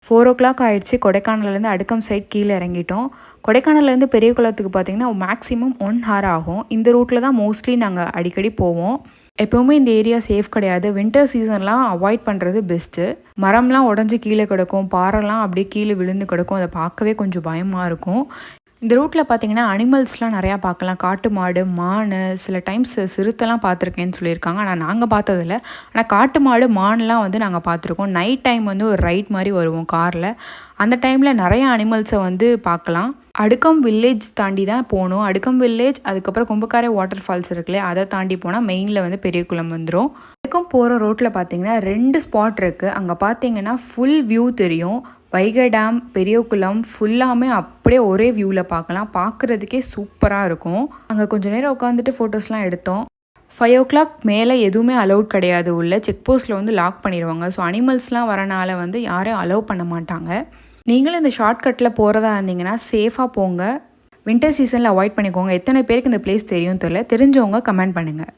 4:00 ஆயிடுச்சு. கொடைக்கானல்லேருந்து அடுக்கம் சைட் கீழே இறங்கிட்டோம். கொடைக்கானல்லேருந்து பெரிய குளத்துக்கு பார்த்தீங்கன்னா மேக்ஸிமம் 1 ஹவர் ஆகும். இந்த ரூட்டில் தான் மோஸ்ட்லி நாங்கள் அடிக்கடி போவோம். எப்போவுமே இந்த ஏரியா சேஃப் கிடையாது. வின்டர் சீசன்லாம் அவாய்ட் பண்ணுறது பெஸ்ட்டு. மரம்லாம் உடஞ்சி கீழே கிடக்கும், பாறைலாம் அப்படியே கீழே விழுந்து கிடக்கும். அதை பார்க்கவே கொஞ்சம் பயமாக இருக்கும். இந்த ரூட்டில் பார்த்தீங்கன்னா அனிமல்ஸ்லாம் நிறையா பார்க்கலாம். காட்டு மாடு, மான், சில டைம்ஸ் சிறுத்தைலாம் பார்த்துருக்கேன்னு சொல்லியிருக்காங்க. ஆனால் நாங்கள் பார்த்ததில்ல. ஆனால் காட்டு மாடு, மான்லாம் வந்து நாங்கள் பார்த்துருக்கோம். நைட் டைம் வந்து ஒரு ரைட் மாதிரி வருவோம் காரில். அந்த டைமில் நிறைய அனிமல்ஸை வந்து பார்க்கலாம். அடுக்கம் வில்லேஜ் தாண்டி தான் போகணும். அடுக்கம் வில்லேஜ், அதுக்கப்புறம் கும்பக்காரை வாட்டர் ஃபால்ஸ் இருக்குல்லையே, அதை தாண்டி போனால் மெயினில் வந்து பெரியகுளம் வந்துடும். அடுக்கம் போகிற ரோட்டில் பார்த்தீங்கன்னா 2 ஸ்பாட் இருக்குது. அங்கே பார்த்தீங்கன்னா ஃபுல் வியூ தெரியும். வைகை டேம், பெரியகுளம் ஃபுல்லாமே அப்படியே ஒரே வியூவில் பார்க்கலாம். பார்க்குறதுக்கே சூப்பராக இருக்கும். அங்கே கொஞ்சம் நேரம் உட்காந்துட்டு ஃபோட்டோஸ்லாம் எடுத்தோம். 5:00 மேலே எதுவுமே அலௌட் கிடையாது. உள்ள செக் போஸ்ட்டில் வந்து லாக் பண்ணிடுவாங்க. ஸோ அனிமல்ஸ்லாம் வரனால வந்து யாரையும் அலோவ் பண்ண மாட்டாங்க. நீங்களும் இந்த ஷார்ட்கட்டில் போகிறதா இருந்தீங்கன்னா சேஃபாக போங்க. வின்டர் சீசனில் அவாய்ட் பண்ணிக்கோங்க. எத்தனை பேருக்கு இந்த பிளேஸ் தெரியும் தெரியல. தெரிஞ்சவங்க கமெண்ட் பண்ணுங்கள்.